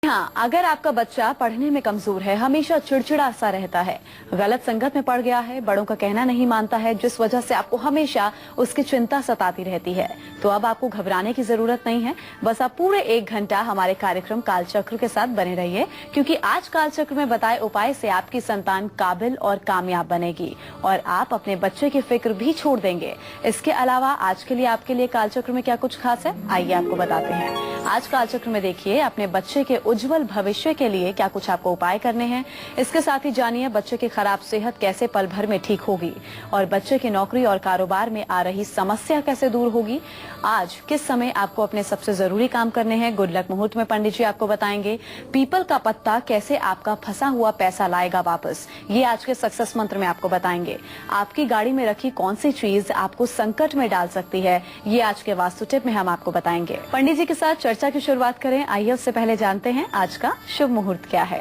हाँ, अगर आपका बच्चा पढ़ने में कमजोर है, हमेशा चिड़चिड़ा सा रहता है, गलत संगत में पड़ गया है, बड़ों का कहना नहीं मानता है, जिस वजह से आपको हमेशा उसकी चिंता सताती रहती है, तो अब आपको घबराने की जरूरत नहीं है। बस आप पूरे 1 घंटा हमारे कार्यक्रम कालचक्र के साथ बने रहिए, क्योंकि आज कालचक्र में बताए उपाय से आपकी संतान काबिल और कामयाब बनेगी और आप अपने बच्चे की फिक्र भी छोड़ देंगे। इसके अलावा आज के लिए आपके लिए कालचक्र में क्या कुछ खास है, आइए आपको बताते हैं। आज कालचक्र में देखिए अपने बच्चे के उज्जवल भविष्य के लिए क्या कुछ आपको उपाय करने हैं। इसके साथ ही जानिए बच्चे की खराब सेहत कैसे पल भर में ठीक होगी और बच्चे की नौकरी और कारोबार में आ रही समस्या कैसे दूर होगी। आज किस समय आपको अपने सबसे जरूरी काम करने हैं, गुड लक मुहूर्त में पंडित जी आपको बताएंगे। पीपल का पत्ता कैसे आपका फंसा हुआ पैसा लाएगा वापस, ये आज के सक्सेस मंत्र में आपको बताएंगे। आपकी गाड़ी में रखी कौन सी चीज आपको संकट में डाल सकती है, ये आज के वास्तु टिप में हम आपको बताएंगे। पंडित जी के साथ चर्चा की शुरुआत करें। आइए उससे पहले जानते हैं आज का शुभ मुहूर्त क्या है।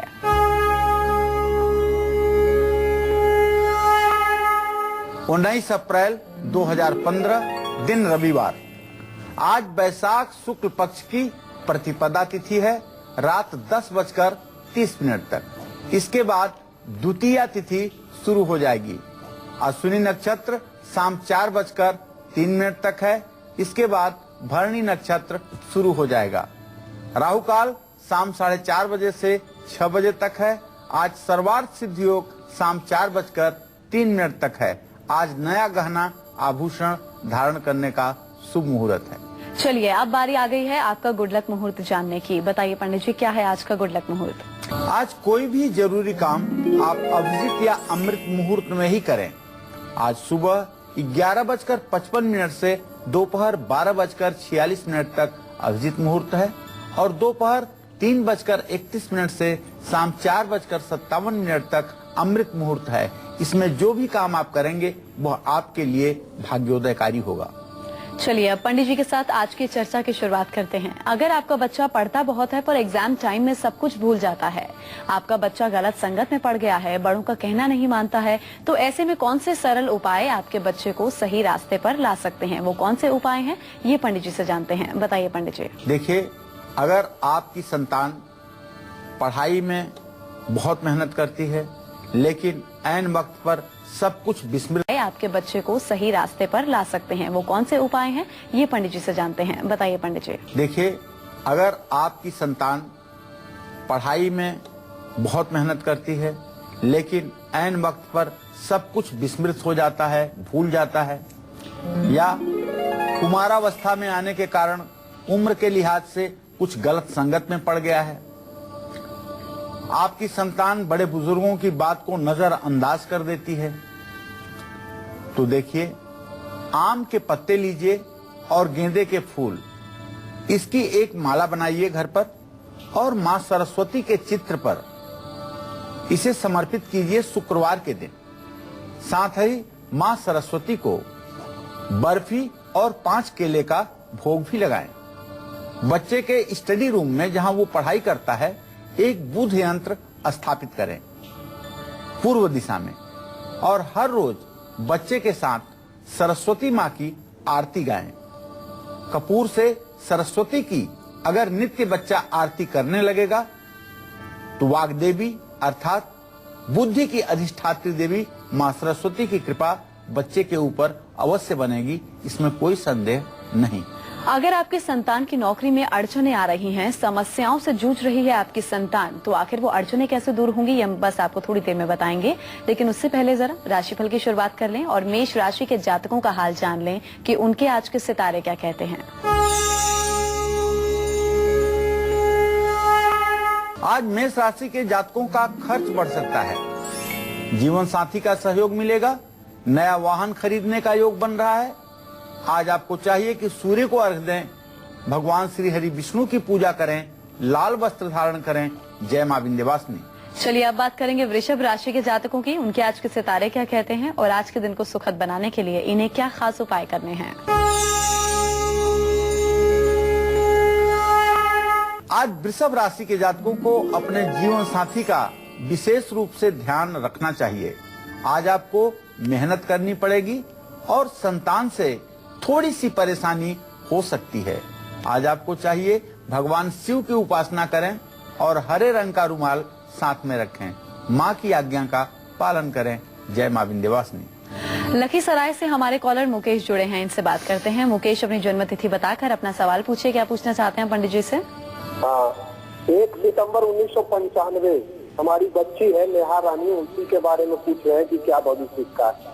19 अप्रैल 2015 दिन रविवार। आज बैसाख शुक्ल पक्ष की प्रतिपदा तिथि है, रात 10:30 तक। इसके बाद द्वितीया तिथि शुरू हो जाएगी। अश्विनी नक्षत्र शाम 4:03 तक है। इसके बाद भरणी नक्षत्र शुरू हो जाएगा। राहु काल शाम 4:30 बजे से 6 बजे तक है। आज सर्वार्थ सिद्ध योग शाम 4:03 तक है। आज नया गहना आभूषण धारण करने का शुभ मुहूर्त है। चलिए अब बारी आ गई है आपका गुड लक मुहूर्त जानने की। बताइए पंडित जी, क्या है आज का गुड लक मुहूर्त। आज कोई भी जरूरी काम आप अभिजीत या अमृत मुहूर्त में ही करें। आज सुबह 11:55 से दोपहर 12:46 तक अभिजीत मुहूर्त है और दोपहर 3:31 से शाम 4:57 तक अमृत मुहूर्त है। इसमें जो भी काम आप करेंगे वह आपके लिए भाग्योदयकारी होगा। चलिए अब पंडित जी के साथ आज की चर्चा की शुरुआत करते हैं। अगर आपका बच्चा पढ़ता बहुत है पर एग्जाम टाइम में सब कुछ भूल जाता है, आपका बच्चा गलत संगत में पड़ गया है, बड़ों का कहना नहीं मानता है, तो ऐसे में कौन से सरल उपाय आपके बच्चे को सही रास्ते पर ला सकते हैं, वो कौन से उपाय हैं, ये पंडित जी से जानते हैं। बताइए पंडित जी। देखिए, अगर आपकी संतान पढ़ाई में बहुत मेहनत करती है लेकिन ऐन वक्त पर सब कुछ विस्मृत, आपके बच्चे को सही रास्ते पर ला सकते हैं, वो कौन से उपाय हैं, ये पंडित जी से जानते हैं। बताइए पंडित जी। देखिए, अगर आपकी संतान पढ़ाई में बहुत मेहनत करती है लेकिन ऐन वक्त पर सब कुछ विस्मृत हो जाता है, भूल जाता है, या कुमारावस्था में आने के कारण उम्र के लिहाज से कुछ गलत संगत में पड़ गया है, आपकी संतान बड़े बुजुर्गों की बात को नजरअंदाज कर देती है, तो देखिए, आम के पत्ते लीजिए और गेंदे के फूल, इसकी एक माला बनाइए घर पर और मां सरस्वती के चित्र पर इसे समर्पित कीजिए शुक्रवार के दिन। साथ ही मां सरस्वती को बर्फी और 5 केले का भोग भी लगाएं। बच्चे के स्टडी रूम में जहां वो पढ़ाई करता है एक बुध यंत्र स्थापित करें पूर्व दिशा में और हर रोज बच्चे के साथ सरस्वती माँ की आरती गाएं। कपूर से सरस्वती की अगर नित्य बच्चा आरती करने लगेगा तो वाग्देवी अर्थात बुद्धि की अधिष्ठात्री देवी माँ सरस्वती की कृपा बच्चे के ऊपर अवश्य बनेगी, इसमें कोई संदेह नहीं। अगर आपकी संतान की नौकरी में अड़चने आ रही हैं, समस्याओं से जूझ रही है आपकी संतान, तो आखिर वो अड़चने कैसे दूर होंगी, ये हम बस आपको थोड़ी देर में बताएंगे। लेकिन उससे पहले जरा राशिफल की शुरुआत कर लें और मेष राशि के जातकों का हाल जान लें कि उनके आज के सितारे क्या कहते हैं। आज मेष राशि के जातकों का खर्च बढ़ सकता है, जीवन साथी का सहयोग मिलेगा, नया वाहन खरीदने का योग बन रहा है। आज आपको चाहिए कि सूर्य को अर्घ दें, भगवान श्री हरि विष्णु की पूजा करें, लाल वस्त्र धारण करें। जय मां विंध्यवासिनी। चलिए अब बात करेंगे वृषभ राशि के जातकों की, उनके आज के सितारे क्या कहते हैं और आज के दिन को सुखद बनाने के लिए इन्हें क्या खास उपाय करने हैं। आज वृषभ राशि के जातकों को अपने जीवन साथी का विशेष रूप से ध्यान रखना चाहिए। आज आपको मेहनत करनी पड़ेगी और संतान से थोड़ी सी परेशानी हो सकती है। आज आपको चाहिए भगवान शिव की उपासना करें और हरे रंग का रुमाल साथ में रखें। माँ की आज्ञा का पालन करें। जय माँ विंध्यवासिनी। लखीसराय से हमारे कॉलर मुकेश जुड़े हैं, इनसे बात करते हैं। मुकेश, अपनी जन्म तिथि बताकर अपना सवाल पूछिए, क्या पूछना चाहते हैं पंडित जी से? हाँ, 1 सितंबर 1995 हमारी बच्ची है नेहा रानी, उसी के बारे में पूछ रहे हैं कि क्या भविष्य इसका है।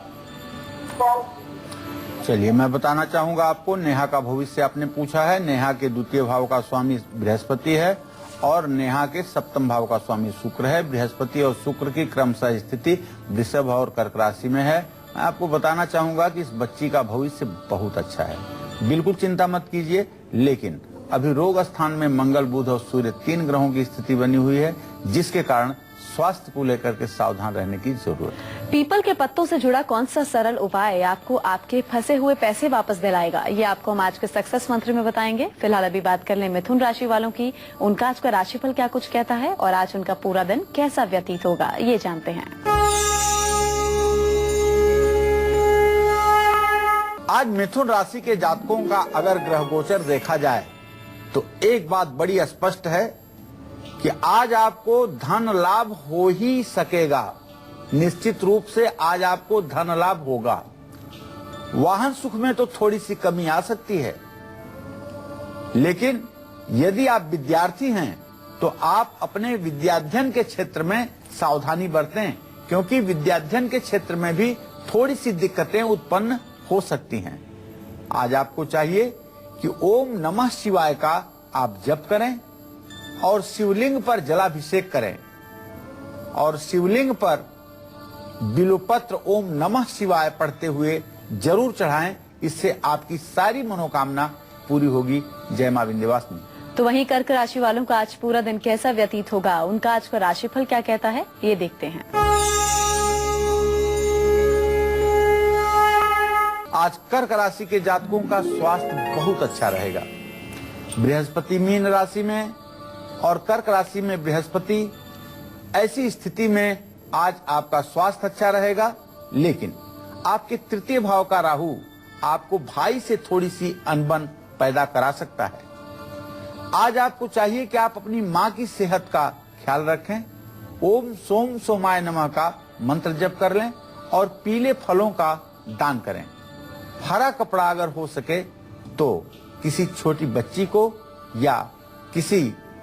चलिए मैं बताना चाहूंगा आपको। नेहा का भविष्य आपने पूछा है। नेहा के द्वितीय भाव का स्वामी बृहस्पति है और नेहा के सप्तम भाव का स्वामी शुक्र है। बृहस्पति और शुक्र की क्रमशः स्थिति वृषभ और कर्क राशि में है। मैं आपको बताना चाहूंगा कि इस बच्ची का भविष्य बहुत अच्छा है, बिल्कुल चिंता मत कीजिए। लेकिन अभी रोग स्थान में मंगल, बुध और सूर्य 3 ग्रहों की स्थिति बनी हुई है, जिसके कारण स्वास्थ्य को लेकर के सावधान रहने की जरूरत है। पीपल के पत्तों से जुड़ा कौन सा सरल उपाय आपको आपके फंसे हुए पैसे वापस दिलाएगा, ये आपको हम आज के सक्सेस मंत्र में बताएंगे। फिलहाल अभी बात कर लें मिथुन राशि वालों की। उनका आज का राशिफल क्या कुछ कहता है और आज उनका पूरा दिन कैसा व्यतीत होगा, ये जानते हैं। आज मिथुन राशि के जातकों का अगर ग्रह गोचर देखा जाए तो एक बात बड़ी स्पष्ट है कि आज आपको धन लाभ हो ही सकेगा। निश्चित रूप से आज आपको धन लाभ होगा। वाहन सुख में तो थोड़ी सी कमी आ सकती है, लेकिन यदि आप विद्यार्थी हैं तो आप अपने विद्याध्ययन के क्षेत्र में सावधानी बरतें, क्योंकि विद्याध्ययन के क्षेत्र में भी थोड़ी सी दिक्कतें उत्पन्न हो सकती हैं। आज आपको चाहिए कि ओम नमः शिवाय का आप जप करें और शिवलिंग पर जलाभिषेक करें और शिवलिंग पर बिल्वपत्र ओम नमः शिवाय पढ़ते हुए जरूर चढ़ाएं। इससे आपकी सारी मनोकामना पूरी होगी। जय मां विंध्यवासिनी। तो वहीं कर्क राशि वालों का आज पूरा दिन कैसा व्यतीत होगा, उनका आज का राशिफल क्या कहता है, ये देखते हैं। आज कर्क राशि के जातकों का स्वास्थ्य बहुत अच्छा रहेगा। बृहस्पति मीन राशि में और कर्क राशि में बृहस्पति, ऐसी स्थिति में आज आपका स्वास्थ्य अच्छा रहेगा। लेकिन आपके तृतीय भाव का राहु आपको भाई से थोड़ी सी अनबन पैदा करा सकता है। आज आपको चाहिए कि आप अपनी मां की सेहत का ख्याल रखें। ओम सोम सोमाय नमः का मंत्र जप कर लें और पीले फलों का दान करें। हरा कपड़ा अगर हो सके तो किसी छोटी बच्ची को या किसी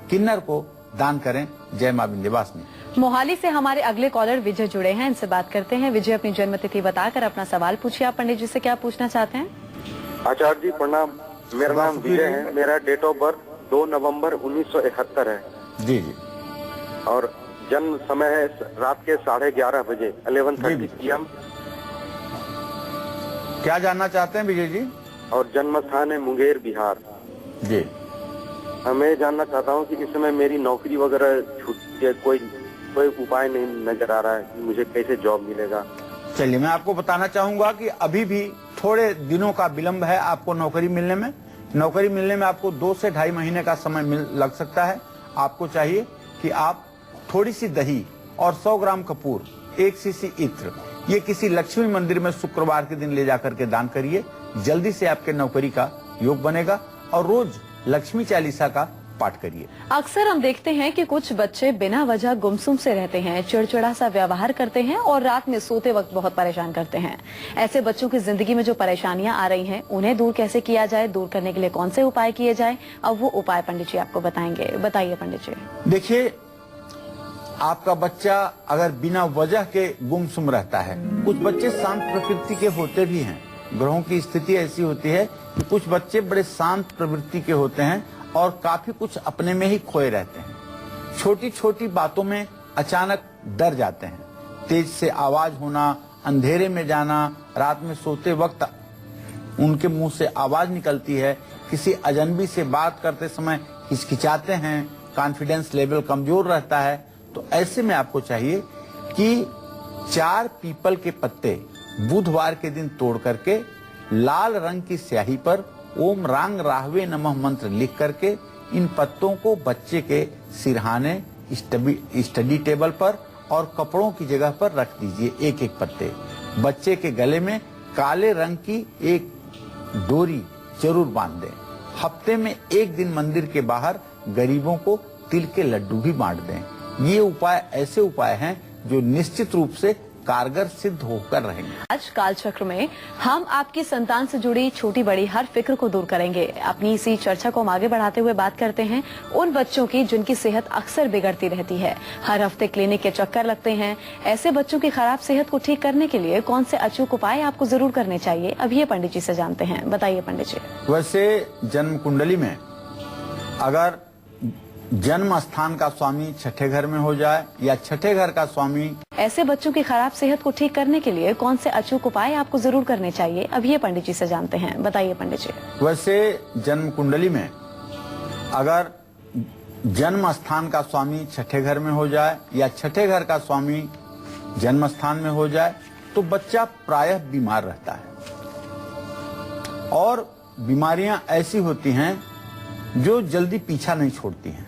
किन्नर को दान करें। जय मां विंध्यवासिनी। मोहाली से हमारे अगले कॉलर विजय जुड़े हैं, इनसे बात करते हैं। विजय, अपनी जन्म तिथि बताकर अपना सवाल पूछिए। आप पंडित जी से क्या पूछना चाहते हैं? आचार्य जी प्रणाम, मेरा नाम विजय है। मेरा डेट ऑफ बर्थ 2 नवंबर 1971 है जी जी। और जन्म समय है रात के 11:30 बजे 11:30 PM। क्या जानना चाहते हैं विजय जी? और जन्म स्थान है मुंगेर, बिहार जी। मैं जानना चाहता हूँ कि इस समय मेरी नौकरी वगैरह छूट के कोई उपाय नहीं नजर आ रहा है कि मुझे कैसे जॉब मिलेगा। चलिए मैं आपको बताना चाहूंगा कि अभी भी थोड़े दिनों का विलंब है आपको नौकरी मिलने में। नौकरी मिलने में आपको 2 से 2.5 महीने का समय लग सकता है। आपको चाहिए कि आप थोड़ी सी दही और 100 ग्राम कपूर, 1 सीसी इत्र, ये किसी लक्ष्मी मंदिर में शुक्रवार के दिन ले जाकर के दान करिए। जल्दी से आपके नौकरी का योग बनेगा। और रोज लक्ष्मी चालीसा का पाठ करिए। अक्सर हम देखते हैं कि कुछ बच्चे बिना वजह गुमसुम से रहते हैं, चिड़चिड़ा सा व्यवहार करते हैं और रात में सोते वक्त बहुत परेशान करते हैं। ऐसे बच्चों की जिंदगी में जो परेशानियां आ रही हैं, उन्हें दूर कैसे किया जाए, दूर करने के लिए कौन से उपाय किए जाए, अब वो उपाय पंडित जी आपको बताएंगे। बताइए पंडित जी। देखिए, आपका बच्चा अगर बिना वजह के गुमसुम रहता है, कुछ बच्चे शांत प्रकृति के होते भी हैं। ग्रहों की स्थिति ऐसी होती है कि कुछ बच्चे बड़े शांत प्रवृत्ति के होते हैं और काफी कुछ अपने में ही खोए रहते हैं। छोटी छोटी बातों में अचानक डर जाते हैं। तेज से आवाज होना, अंधेरे में जाना, रात में सोते वक्त उनके मुंह से आवाज निकलती है, किसी अजनबी से बात करते समय हिचकिचाते हैं, कॉन्फिडेंस लेवल कमजोर रहता है। तो ऐसे में आपको चाहिए कि 4 पीपल के पत्ते बुधवार के दिन तोड़ करके लाल रंग की स्याही पर ओम रांग राहवे नमः मंत्र लिख करके इन पत्तों को बच्चे के सिरहाने, स्टडी टेबल पर और कपड़ों की जगह पर रख दीजिए। 1-1 पत्ते। बच्चे के गले में काले रंग की एक डोरी जरूर बांध दें। हफ्ते में 1 दिन मंदिर के बाहर गरीबों को तिल के लड्डू भी बांट दें। ये उपाय ऐसे उपाय हैं जो निश्चित रूप से कारगर सिद्ध होकर रहेंगे। आज कालचक्र में हम आपकी संतान से जुड़ी छोटी बड़ी हर फिक्र को दूर करेंगे। अपनी इसी चर्चा को हम आगे बढ़ाते हुए बात करते हैं उन बच्चों की जिनकी सेहत अक्सर बिगड़ती रहती है, हर हफ्ते क्लिनिक के चक्कर लगते हैं। ऐसे बच्चों की खराब सेहत को ठीक करने के लिए कौन से अचूक उपाय आपको जरूर करने चाहिए, अब ये पंडित जी से जानते हैं। बताइए पंडित जी। वैसे जन्म कुंडली में अगर जन्म स्थान का स्वामी छठे घर में हो जाए या छठे घर का स्वामी, ऐसे बच्चों की खराब सेहत को ठीक करने के लिए कौन से अचूक उपाय आपको जरूर करने चाहिए, अब ये पंडित जी से जानते हैं। बताइए पंडित जी। वैसे जन्म कुंडली में अगर जन्म स्थान का स्वामी छठे घर में हो जाए या छठे घर का स्वामी जन्म स्थान में हो जाए तो बच्चा प्रायः बीमार रहता है और बीमारियां ऐसी होती हैं जो जल्दी पीछा नहीं छोड़ती हैं।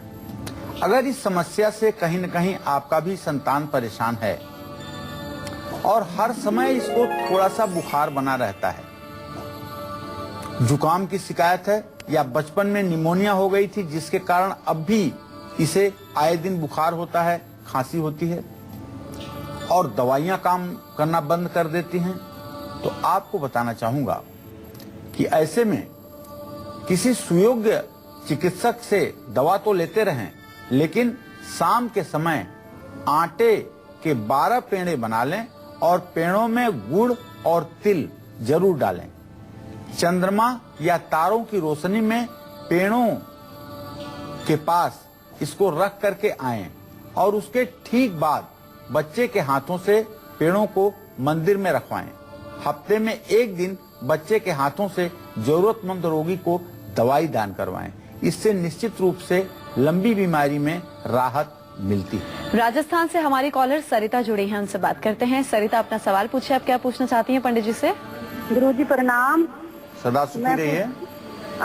अगर इस समस्या से कहीं न कहीं आपका भी संतान परेशान है और हर समय इसको थोड़ा सा बुखार बना रहता है, जुकाम की शिकायत है या बचपन में निमोनिया हो गई थी जिसके कारण अब भी इसे आए दिन बुखार होता है, खांसी होती है और दवाइयां काम करना बंद कर देती हैं, तो आपको बताना चाहूंगा कि ऐसे में किसी सुयोग्य चिकित्सक से दवा तो लेते रहें, लेकिन शाम के समय आटे के 12 पेड़े बना लें और पेड़ों में गुड़ और तिल जरूर डालें। चंद्रमा या तारों की रोशनी में पेड़ों के पास इसको रख करके आएं और उसके ठीक बाद बच्चे के हाथों से पेड़ों को मंदिर में रखवाएं। हफ्ते में एक दिन बच्चे के हाथों से जरूरतमंद रोगी को दवाई दान करवाएं। इससे निश्चित रूप से लंबी बीमारी में राहत मिलती है। राजस्थान से हमारी कॉलर सरिता जुड़ी हैं, उनसे बात करते हैं। सरिता, अपना सवाल पूछिए, आप क्या पूछना चाहती हैं पंडित जी से? गुरुजी प्रणाम। सदा सुखी रहिए।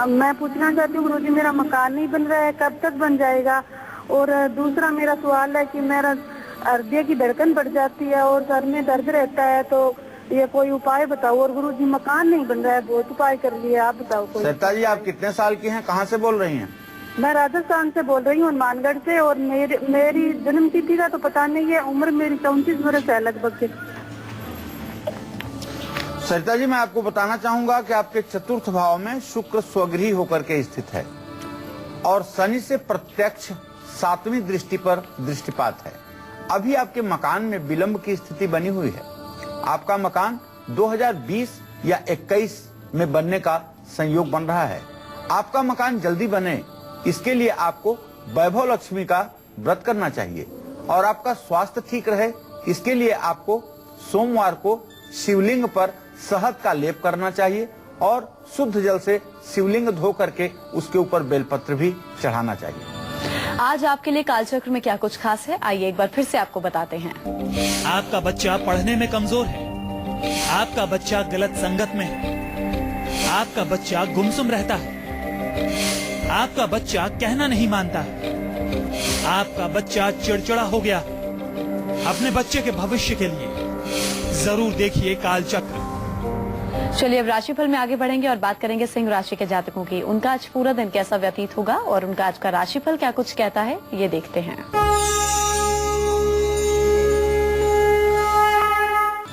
मैं पूछना चाहती हूँ गुरुजी, मेरा मकान नहीं बन रहा है, कब तक बन जाएगा? और दूसरा मेरा सवाल है कि मेरा हृदय की धड़कन बढ़ जाती है और सर में दर्द रहता है, तो ये कोई उपाय बताओ। और गुरुजी मकान नहीं बन रहा है, बहुत उपाय कर लिए, आप बताओ कोई। सरिता जी, आप कितने साल की हैं, कहाँ से बोल रही हैं? मैं राजस्थान से बोल रही हूँ, हनुमानगढ़ से। और मेरी जन्म तिथि का तो पता नहीं है, उम्र मेरी 34 वर्ष है लगभग। सरिता जी, मैं आपको बताना चाहूंगा कि आपके चतुर्थ भाव में शुक्र स्वगृही होकर के स्थित है और शनि से प्रत्यक्ष 7वीं दृष्टि पर दृष्टिपात है। अभी आपके मकान में विलंब की स्थिति बनी हुई है। आपका मकान 2020 या 21 में बनने का संयोग बन रहा है। आपका मकान जल्दी बने, इसके लिए आपको वैभव लक्ष्मी का व्रत करना चाहिए और आपका स्वास्थ्य ठीक रहे, इसके लिए आपको सोमवार को शिवलिंग पर शहद का लेप करना चाहिए और शुद्ध जल से शिवलिंग धो करके उसके ऊपर बेलपत्र भी चढ़ाना चाहिए। आज आपके लिए कालचक्र में क्या कुछ खास है, आइए एक बार फिर से आपको बताते हैं। आपका बच्चा पढ़ने में कमजोर है, आपका बच्चा गलत संगत में है, आपका बच्चा गुमसुम रहता है, आपका बच्चा कहना नहीं मानता है, आपका बच्चा चिड़चिड़ा हो गया। अपने बच्चे के भविष्य के लिए जरूर देखिए कालचक्र। चलिए अब राशिफल में आगे बढ़ेंगे और बात करेंगे सिंह राशि के जातकों की। उनका आज पूरा दिन कैसा व्यतीत होगा और उनका आज का राशिफल क्या कुछ कहता है, ये देखते हैं।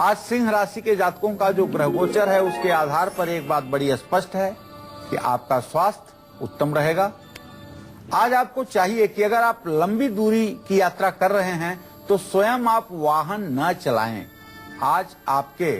आज सिंह राशि के जातकों का जो ग्रह गोचर है उसके आधार पर एक बात बड़ी स्पष्ट है कि आपका स्वास्थ्य उत्तम रहेगा। आज आपको चाहिए कि अगर आप लंबी दूरी की यात्रा कर रहे हैं तो स्वयं आप वाहन न चलाएं। आज आपके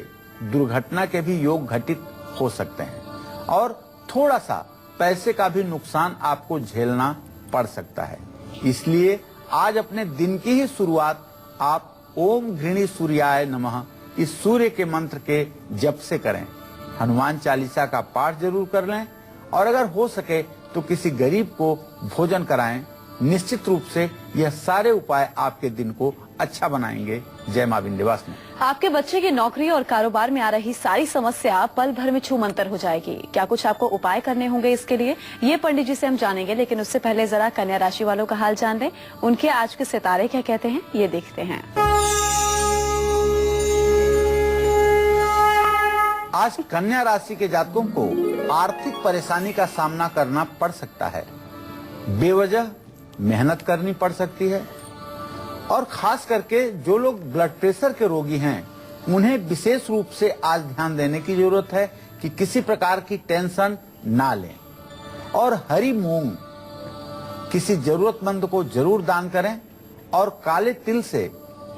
दुर्घटना के भी योग घटित हो सकते हैं और थोड़ा सा पैसे का भी नुकसान आपको झेलना पड़ सकता है। इसलिए आज अपने दिन की ही शुरुआत आप ओम घृणी सूर्याय नमः इस सूर्य के मंत्र के जप से करें। हनुमान चालीसा का पाठ जरूर कर लें और अगर हो सके तो किसी गरीब को भोजन कराएं। निश्चित रूप से यह सारे उपाय आपके दिन को अच्छा बनाएंगे। जय मां विंध्यवासिनी। आपके बच्चे की नौकरी और कारोबार में आ रही सारी समस्या पल भर में छूमंतर हो जाएगी। क्या कुछ आपको उपाय करने होंगे इसके लिए, ये पंडित जी से हम जानेंगे, लेकिन उससे पहले जरा कन्या राशि वालों का हाल जान लें। उनके आज के सितारे क्या कहते हैं, ये देखते हैं। आज कन्या राशि के जातकों को आर्थिक परेशानी का सामना करना पड़ सकता है। बेवजह मेहनत करनी पड़ सकती है। और खास करके जो लोग ब्लड प्रेशर के रोगी हैं, उन्हें विशेष रूप से आज ध्यान देने की जरूरत है कि किसी प्रकार की टेंशन ना लें और हरी मूंग किसी जरूरतमंद को जरूर दान करें और काले तिल से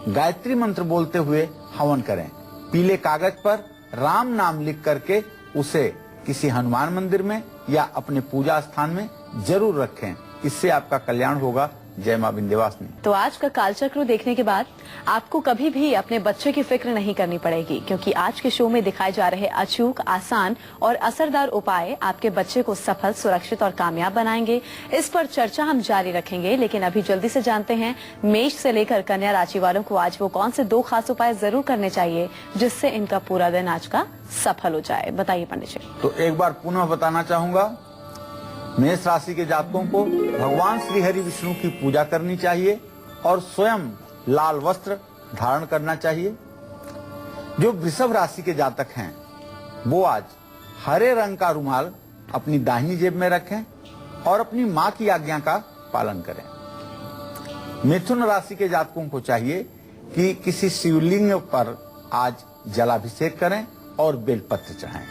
गायत्री मंत्र बोलते हुए हवन करें। पीले कागज पर राम नाम लिख करके उसे किसी हनुमान मंदिर में या अपने पूजा स्थान में जरूर रखें। इससे आपका कल्याण होगा। जय मां विंध्यवासिनी। तो आज का कालचक्र देखने के बाद आपको कभी भी अपने बच्चे की फिक्र नहीं करनी पड़ेगी, क्योंकि आज के शो में दिखाए जा रहे अचूक, आसान और असरदार उपाय आपके बच्चे को सफल, सुरक्षित और कामयाब बनाएंगे। इस पर चर्चा हम जारी रखेंगे, लेकिन अभी जल्दी से जानते हैं मेष से लेकर कन्या राशि वालों को आज वो कौन से 2 खास उपाय जरूर करने चाहिए जिससे इनका पूरा दिन आज का सफल हो जाए। बताइए पंडित जी। तो एक बार पुनः बताना चाहूंगा, मेष राशि के जातकों को भगवान श्री हरि विष्णु की पूजा करनी चाहिए और स्वयं लाल वस्त्र धारण करना चाहिए। जो वृषभ राशि के जातक हैं, वो आज हरे रंग का रुमाल अपनी दाहिनी जेब में रखें और अपनी मां की आज्ञा का पालन करें। मिथुन राशि के जातकों को चाहिए कि किसी शिवलिंग पर आज जलाभिषेक करें और बेलपत्र चढ़ाएं।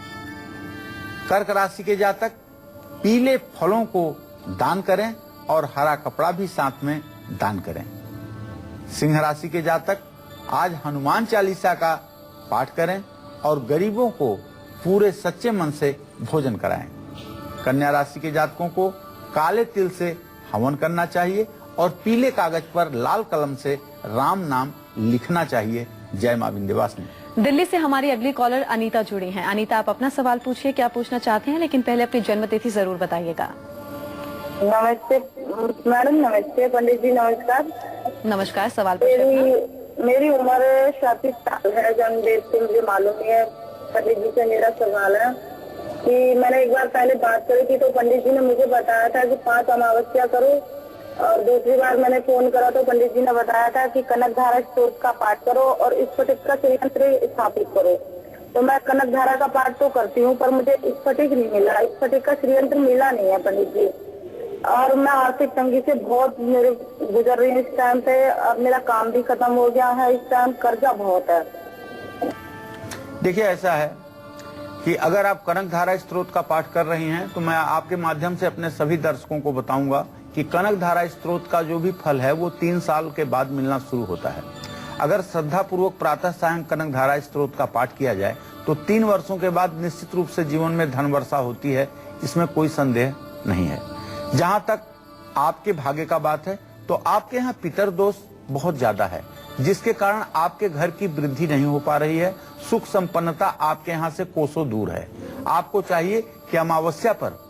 कर्क राशि के जातक पीले फलों को दान करें और हरा कपड़ा भी साथ में दान करें। सिंह राशि के जातक आज हनुमान चालीसा का पाठ करें और गरीबों को पूरे सच्चे मन से भोजन कराएं। कन्या राशि के जातकों को काले तिल से हवन करना चाहिए और पीले कागज पर लाल कलम से राम नाम लिखना चाहिए। जय मां विंध्यवासिनी। दिल्ली से हमारी अगली कॉलर अनीता जुड़ी हैं। अनीता, आप अपना सवाल पूछिए, क्या पूछना चाहते हैं, लेकिन पहले अपनी जन्म तिथि जरूर बताइएगा। नमस्ते मैडम। नमस्ते पंडित जी। नमस्कार। नमस्कार, सवाल पूछिए। मेरी उम्र 37 साल है। जन्म डेट से मुझे मालूम नहीं है। पंडित जी से मेरा सवाल है कि मैंने एक बार पहले बात करी थी तो पंडित जी ने मुझे बताया था कि 5 अमावस्या करो, और दूसरी बार मैंने फोन करा तो पंडित जी ने बताया था कि कनक धारा स्तोत्र का पाठ करो और स्फटिक का श्रीयंत्र स्थापित करो। तो मैं कनक धारा का पाठ तो करती हूँ, पर मुझे स्फटिक नहीं मिला, स्फटिक का श्रीयंत्र मिला नहीं है पंडित जी। और मैं आर्थिक तंगी से बहुत मेरे गुजर रही हूँ इस टाइम पे। अब मेरा काम भी खत्म हो गया है, इस टाइम कर्जा बहुत है। देखिए, ऐसा है कि अगर आप कनक धारा स्त्रोत का पाठ कर रही हैं तो मैं आपके माध्यम से अपने सभी दर्शकों को बताऊंगा कि कनक धारा स्त्रोत का जो भी फल है वो 3 साल के बाद मिलना शुरू होता है। अगर श्रद्धा पूर्वक प्रातः सायं कनक धारा स्त्रोत का पाठ किया जाए तो 3 वर्षों के बाद निश्चित रूप से जीवन में धन वर्षा होती है, इसमें कोई संदेह नहीं है। जहां तक आपके भाग्य का बात है तो आपके यहाँ पितर दोष बहुत ज्यादा है, जिसके कारण आपके घर की वृद्धि नहीं हो पा रही है। सुख संपन्नता आपके यहाँ से कोसों दूर है। आपको चाहिए कि अमावस्या पर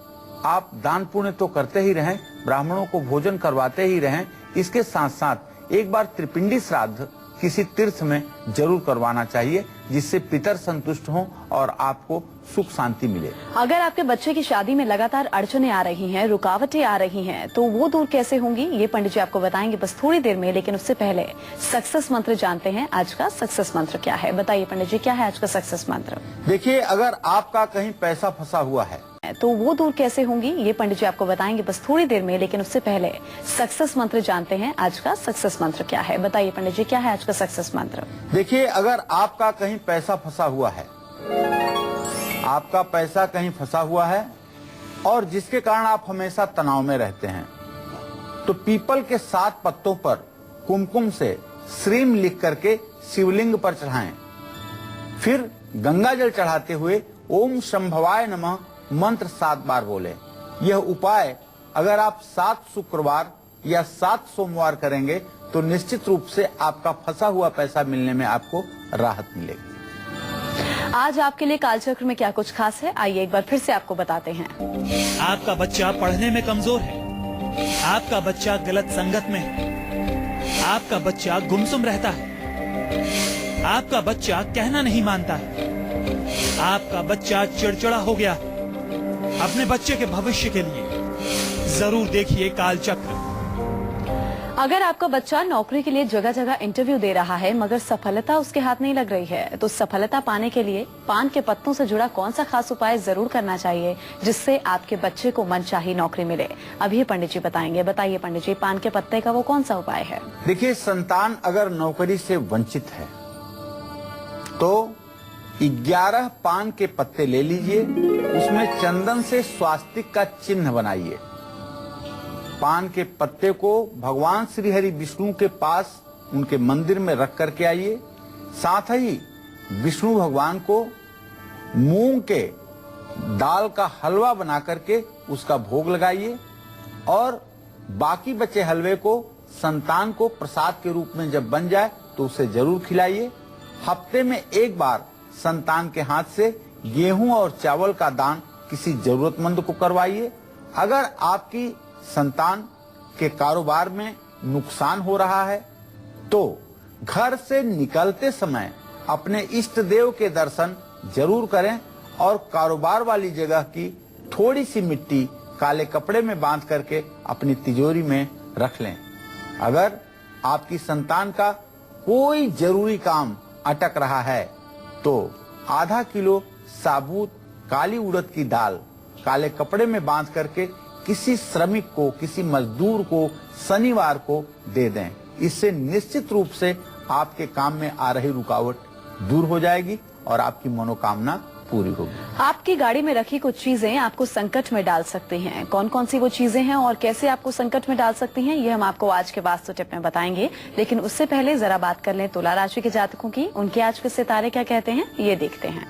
आप दान पुण्य तो करते ही रहें, ब्राह्मणों को भोजन करवाते ही रहें। इसके साथ साथ एक बार त्रिपिंडी श्राद्ध किसी तीर्थ में जरूर करवाना चाहिए, जिससे पितर संतुष्ट हों और आपको सुख शांति मिले। अगर आपके बच्चे की शादी में लगातार अड़चनें आ रही हैं, रुकावटें आ रही हैं, तो वो दूर कैसे होंगी, ये पंडित जी आपको बताएंगे बस थोड़ी देर में। लेकिन उससे पहले सक्सेस मंत्र जानते हैं। आज का सक्सेस मंत्र क्या है, बताइए पंडित जी, क्या है आज का सक्सेस मंत्र? देखिए, अगर आपका कहीं पैसा फंसा हुआ है तो वो दूर कैसे होंगी, ये पंडित जी आपको बताएंगे बस थोड़ी देर में। लेकिन उससे पहले सक्सेस मंत्र जानते हैं। आज का सक्सेस मंत्र क्या है, बताइए पंडित जी, क्या है आज का सक्सेस मंत्र? देखिए, अगर आपका कहीं पैसा फंसा हुआ है, आपका पैसा कहीं फंसा हुआ है और जिसके कारण आप हमेशा तनाव में रहते हैं, तो पीपल के 7 पत्तों पर कुमकुम से श्रीम लिख करके शिवलिंग पर चढ़ाएं। फिर गंगा जल चढ़ाते हुए ओम शंभवाय नमः मंत्र 7 बार बोले। यह उपाय अगर आप 7 शुक्रवार या 7 सोमवार करेंगे तो निश्चित रूप से आपका फंसा हुआ पैसा मिलने में आपको राहत मिलेगी। आज आपके लिए कालचक्र में क्या कुछ खास है, आइए एक बार फिर से आपको बताते हैं। आपका बच्चा पढ़ने में कमजोर है, आपका बच्चा गलत संगत में है, आपका बच्चा गुमसुम रहता है, आपका बच्चा कहना नहीं मानता है, आपका बच्चा चिड़चिड़ा हो गया। अपने बच्चे के भविष्य के लिए जरूर देखिए कालचक्र। अगर आपका बच्चा नौकरी के लिए जगह जगह इंटरव्यू दे रहा है मगर सफलता उसके हाथ नहीं लग रही है, तो सफलता पाने के लिए पान के पत्तों से जुड़ा कौन सा खास उपाय जरूर करना चाहिए जिससे आपके बच्चे को मनचाही नौकरी मिले? अभी पंडित जी बताएंगे। बताइए पंडित जी, पान के पत्ते का वो कौन सा उपाय है? देखिए, संतान अगर नौकरी से वंचित है तो 11 पान के पत्ते ले लीजिए, उसमें चंदन से स्वास्तिक का चिन्ह बनाइए। पान के पत्ते को भगवान श्री हरि विष्णु के पास उनके मंदिर में रख करके आइए। साथ ही विष्णु भगवान को मूंग के दाल का हलवा बना करके उसका भोग लगाइए और बाकी बचे हलवे को संतान को प्रसाद के रूप में जब बन जाए तो उसे जरूर खिलाइए। हफ्ते में एक बार संतान के हाथ से गेहूं और चावल का दान किसी जरूरतमंद को करवाइए। अगर आपकी संतान के कारोबार में नुकसान हो रहा है तो घर से निकलते समय अपने इष्ट देव के दर्शन जरूर करें और कारोबार वाली जगह की थोड़ी सी मिट्टी काले कपड़े में बांध करके अपनी तिजोरी में रख लें। अगर आपकी संतान का कोई जरूरी काम अटक रहा है तो आधा किलो साबुत काली उड़द की दाल काले कपड़े में बांध करके किसी श्रमिक को, किसी मजदूर को शनिवार को दे दें। इससे निश्चित रूप से आपके काम में आ रही रुकावट दूर हो जाएगी और आपकी मनोकामना पूरी होगी। आपकी गाड़ी में रखी कुछ चीजें आपको संकट में डाल सकती हैं। कौन कौन सी वो चीजें हैं और कैसे आपको संकट में डाल सकती हैं, ये हम आपको आज के वास्तु टिप में बताएंगे। लेकिन उससे पहले जरा बात कर लें तुला राशि के जातकों की। उनके आज के सितारे क्या कहते हैं, ये देखते हैं।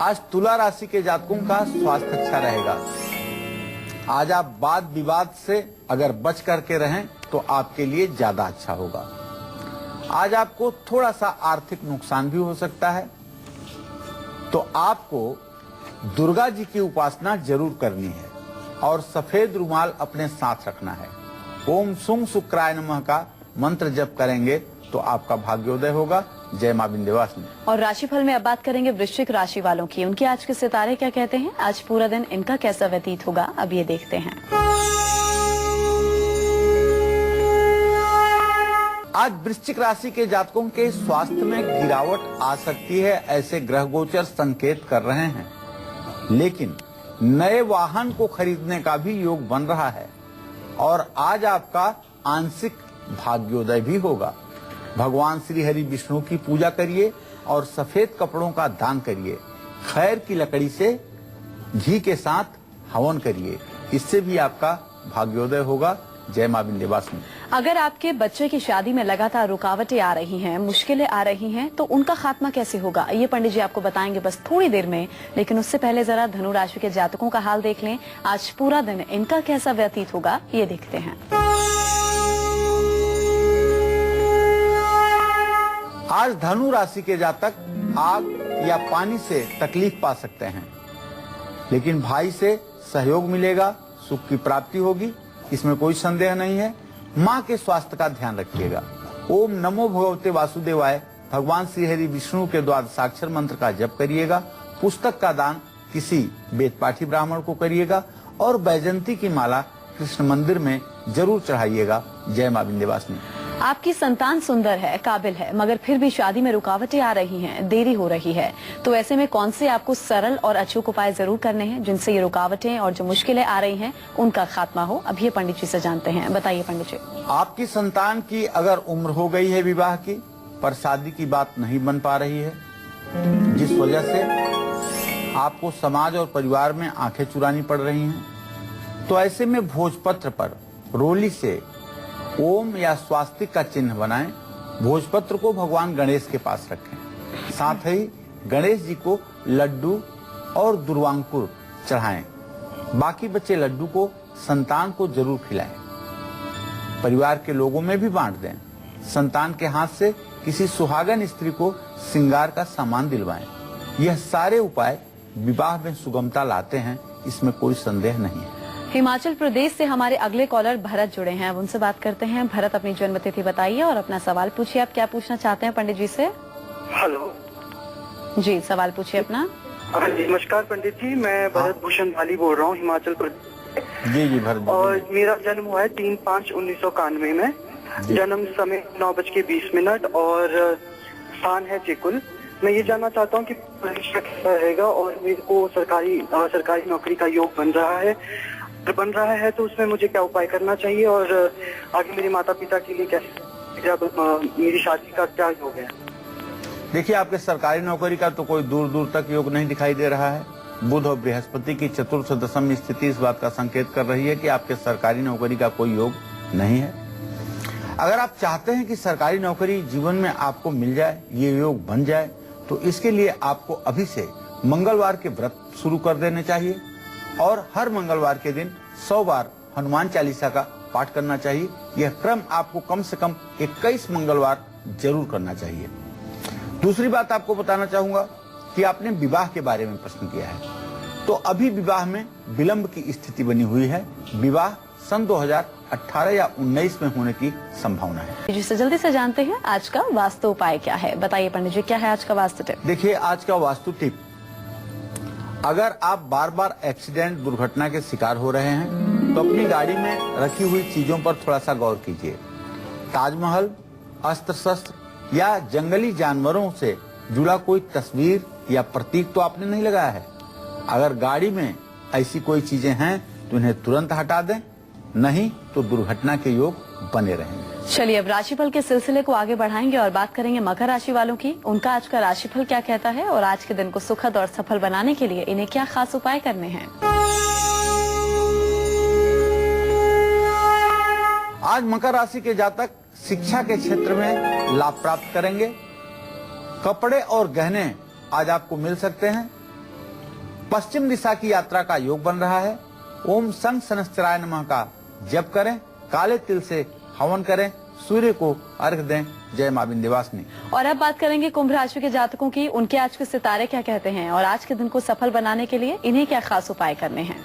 आज तुला राशि के जातकों का स्वास्थ्य अच्छा रहेगा। आज आप वाद विवाद से अगर बच करके रहें तो आपके लिए ज्यादा अच्छा होगा। आज आपको थोड़ा सा आर्थिक नुकसान भी हो सकता है, तो आपको दुर्गा जी की उपासना जरूर करनी है और सफेद रुमाल अपने साथ रखना है। ओम सुंग शुक्राय नमः का मंत्र जप करेंगे तो आपका भाग्योदय होगा। जय मां विंध्यवासिनी। और राशिफल में अब बात करेंगे वृश्चिक राशि वालों की। उनके आज के सितारे क्या कहते हैं, आज पूरा दिन इनका कैसा व्यतीत होगा, अब ये देखते हैं। आज वृश्चिक राशि के जातकों के स्वास्थ्य में गिरावट आ सकती है, ऐसे ग्रह गोचर संकेत कर रहे हैं। लेकिन नए वाहन को खरीदने का भी योग बन रहा है और आज आपका आंशिक भाग्योदय भी होगा। भगवान श्री हरि विष्णु की पूजा करिए और सफेद कपड़ों का दान करिए। खैर की लकड़ी से घी के साथ हवन करिए, इससे भी आपका भाग्योदय होगा। जय मां विंध्यवासिनी। अगर आपके बच्चे की शादी में लगातार रुकावटें आ रही हैं, मुश्किलें आ रही हैं, तो उनका खात्मा कैसे होगा, ये पंडित जी आपको बताएंगे बस थोड़ी देर में। लेकिन उससे पहले जरा धनु राशि के जातकों का हाल देख लें। आज पूरा दिन इनका कैसा व्यतीत होगा, ये देखते हैं। आज धनु राशि के जातक आग या पानी से तकलीफ पा सकते हैं, लेकिन भाई से सहयोग मिलेगा, सुख की प्राप्ति होगी, इसमें कोई संदेह नहीं है। माँ के स्वास्थ्य का ध्यान रखिएगा। ओम नमो भगवते वासुदेवाय भगवान श्री हरि विष्णु के द्वादशाक्षर मंत्र का जप करिएगा। पुस्तक का दान किसी वेदपाठी ब्राह्मण को करिएगा और बैजंती की माला कृष्ण मंदिर में जरूर चढ़ाइएगा। जय मां विंध्यवासिनी। आपकी संतान सुंदर है, काबिल है, मगर फिर भी शादी में रुकावटें आ रही हैं, देरी हो रही है, तो ऐसे में कौन से आपको सरल और अचूक उपाय जरूर करने हैं जिनसे ये रुकावटें और जो मुश्किलें आ रही हैं उनका खात्मा हो? अब ये पंडित जी से जानते हैं। बताइए पंडित जी। आपकी संतान की अगर उम्र हो गई है विवाह की, पर शादी की बात नहीं बन पा रही है, जिस वजह से आपको समाज और परिवार में आंखें चुरानी पड़ रही हैं, तो ऐसे में भोजपत्र पर रोली से ओम या स्वास्तिक का चिन्ह बनाएं। भोजपत्र को भगवान गणेश के पास रखें। साथ ही गणेश जी को लड्डू और दुर्वांकुर चढ़ाएं। बाकी बचे लड्डू को संतान को जरूर खिलाएं। परिवार के लोगों में भी बांट दें। संतान के हाथ से किसी सुहागन स्त्री को श्रृंगार का सामान दिलवाएं। यह सारे उपाय विवाह में सुगमता लाते हैं, इसमें कोई संदेह नहीं है। हिमाचल प्रदेश से हमारे अगले कॉलर भरत जुड़े हैं, अब उनसे बात करते हैं। भरत, अपनी जन्म तिथि बताइए और अपना सवाल पूछिए। आप क्या पूछना चाहते हैं पंडित जी से? हेलो जी, सवाल पूछिए अपना। हाँ जी, नमस्कार पंडित जी, मैं भरत भूषण भाली बोल रहा हूँ हिमाचल प्रदेश। जी भरत और मेरा जन्म हुआ है 3/5/1991 में। जन्म समय 9:20 और स्थान है चिकुल। मैं ये जानना चाहता हूँ कि परीक्षा कैसा रहेगा और मेरे को सरकारी नौकरी का योग बन रहा है तो उसमें मुझे क्या उपाय करना चाहिए और आगे मेरे माता पिता के लिए कैसे मेरी शादी का क्या योग है? देखिए, आपके सरकारी नौकरी का तो कोई दूर दूर तक योग नहीं दिखाई दे रहा है। बुध और बृहस्पति की चतुर्थ दशम स्थिति इस बात का संकेत कर रही है कि आपके सरकारी नौकरी का कोई योग नहीं है। अगर आप चाहते हैं कि सरकारी नौकरी जीवन में आपको मिल जाए, ये योग बन जाए, तो इसके लिए आपको अभी से मंगलवार के व्रत शुरू कर देने चाहिए और हर मंगलवार के दिन 100 बार हनुमान चालीसा का पाठ करना चाहिए। यह क्रम आपको कम से कम 21 मंगलवार जरूर करना चाहिए। दूसरी बात आपको बताना चाहूंगा कि आपने विवाह के बारे में प्रश्न किया है, तो अभी विवाह में विलंब की स्थिति बनी हुई है। विवाह सन 2018 या 19 में होने की संभावना है। जिससे जल्दी से जानते हैं आज का वास्तु उपाय क्या है। बताइए पंडित जी, क्या है आज का वास्तु टिप? देखिए, आज का वास्तु टिप, अगर आप बार बार एक्सीडेंट दुर्घटना के शिकार हो रहे हैं तो अपनी गाड़ी में रखी हुई चीजों पर थोड़ा सा गौर कीजिए। ताजमहल, अस्त्र शस्त्र या जंगली जानवरों से जुड़ा कोई तस्वीर या प्रतीक तो आपने नहीं लगाया है। अगर गाड़ी में ऐसी कोई चीजें हैं तो इन्हें तुरंत हटा दें, नहीं तो दुर्घटना के योग बने रहेंगे। चलिए, अब राशिफल के सिलसिले को आगे बढ़ाएंगे और बात करेंगे मकर राशि वालों की। उनका आज का राशिफल क्या कहता है और आज के दिन को सुखद और सफल बनाने के लिए इन्हें क्या खास उपाय करने हैं। आज मकर राशि के जातक शिक्षा के क्षेत्र में लाभ प्राप्त करेंगे। कपड़े और गहने आज आपको मिल सकते हैं। पश्चिम दिशा की यात्रा का योग बन रहा है। ओम संग सनस्चराय नमः का जप करें, काले तिल से हवन करें, सूर्य को अर्घ्य दें। जय मां विंध्यवासिनी। और अब बात करेंगे कुंभ राशि के जातकों की। उनके आज के सितारे क्या कहते हैं और आज के दिन को सफल बनाने के लिए इन्हें क्या खास उपाय करने हैं।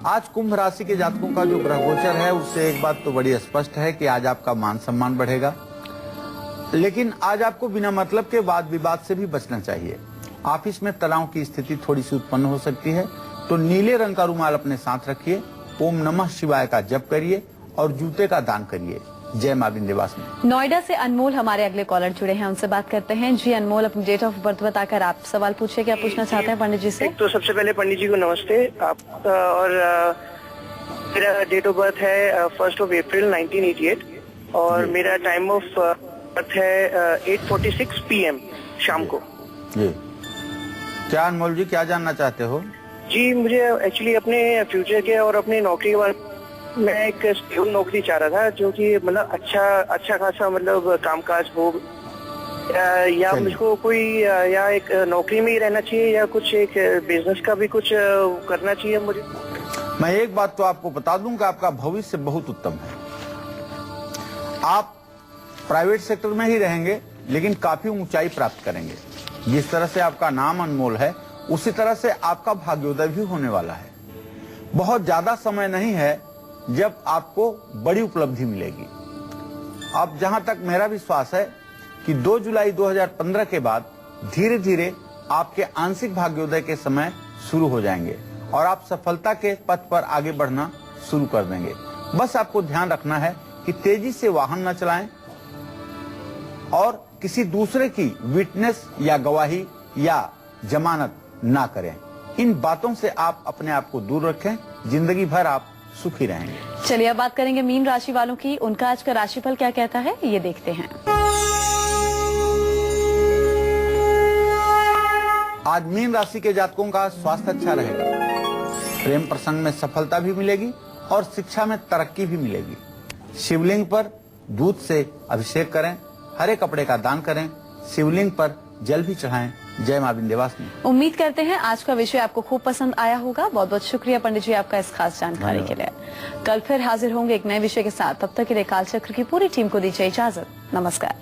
आज कुंभ राशि के जातकों का जो ग्रह गोचर है, उससे एक बात तो बड़ी स्पष्ट है कि आज आपका मान सम्मान बढ़ेगा, लेकिन आज आपको बिना मतलब के वाद विवाद से भी बचना चाहिए। ऑफिस में तनाव की स्थिति थोड़ी सी उत्पन्न हो सकती है, तो नीले रंग का रुमाल अपने साथ रखिए, ओम नमः शिवाय का जप करिए और जूते का दान करिए। जय मां विंध्यवासिनी। नोएडा से अनमोल हमारे अगले कॉलर जुड़े हैं, उनसे बात करते हैं। जी अनमोल, अपनी डेट ऑफ बर्थ बताकर आप सवाल पूछिए, क्या पूछना चाहते हैं पंडित जी से? तो सबसे पहले पंडित जी को नमस्ते। आप और मेरा डेट ऑफ बर्थ है 1 अप्रैल 1988 और मेरा टाइम ऑफ बर्थ है 8:46 PM शाम को। जी, क्या अनमोल जी, क्या जानना चाहते हो? जी, मुझे एक्चुअली अपने फ्यूचर के और अपनी नौकरी के बारे में मैं एक स्टेबल नौकरी चाह रहा था, जो कि मतलब अच्छा खासा मतलब कामकाज हो, या मुझको कोई या एक नौकरी में ही रहना चाहिए या कुछ एक बिजनेस का भी कुछ करना चाहिए मुझे। मैं एक बात तो आपको बता दूं कि आपका भविष्य बहुत उत्तम है। आप प्राइवेट सेक्टर में ही रहेंगे लेकिन काफी ऊंचाई प्राप्त करेंगे। जिस तरह से आपका नाम अनमोल है, उसी तरह से आपका भाग्योदय भी होने वाला है। बहुत ज्यादा समय नहीं है जब आपको बड़ी उपलब्धि मिलेगी। अब जहां तक मेरा विश्वास है कि 2 जुलाई 2015 के बाद धीरे धीरे आपके आंशिक भाग्योदय के समय शुरू हो जाएंगे और आप सफलता के पथ पर आगे बढ़ना शुरू कर देंगे। बस आपको ध्यान रखना है कि तेजी से वाहन न चलाएं और किसी दूसरे की विटनेस या गवाही या जमानत ना करें। इन बातों से आप अपने आप को दूर रखें, जिंदगी भर आप सुखी रहेंगे। चलिए, अब बात करेंगे मीन राशि वालों की। उनका आज का राशिफल क्या कहता है, ये देखते हैं। आज मीन राशि के जातकों का स्वास्थ्य अच्छा रहेगा। प्रेम प्रसंग में सफलता भी मिलेगी और शिक्षा में तरक्की भी मिलेगी। शिवलिंग पर दूध से अभिषेक करें, हरे कपड़े का दान करें, शिवलिंग पर जल भी चढ़ाएं। जय मां विंध्यवासिनी। उम्मीद करते हैं आज का विषय आपको खूब पसंद आया होगा। बहुत बहुत शुक्रिया पंडित जी आपका इस खास जानकारी के लिए। कल फिर हाजिर होंगे एक नए विषय के साथ। तब तक के लिए कालचक्र की पूरी टीम को दीजिए इजाजत। नमस्कार।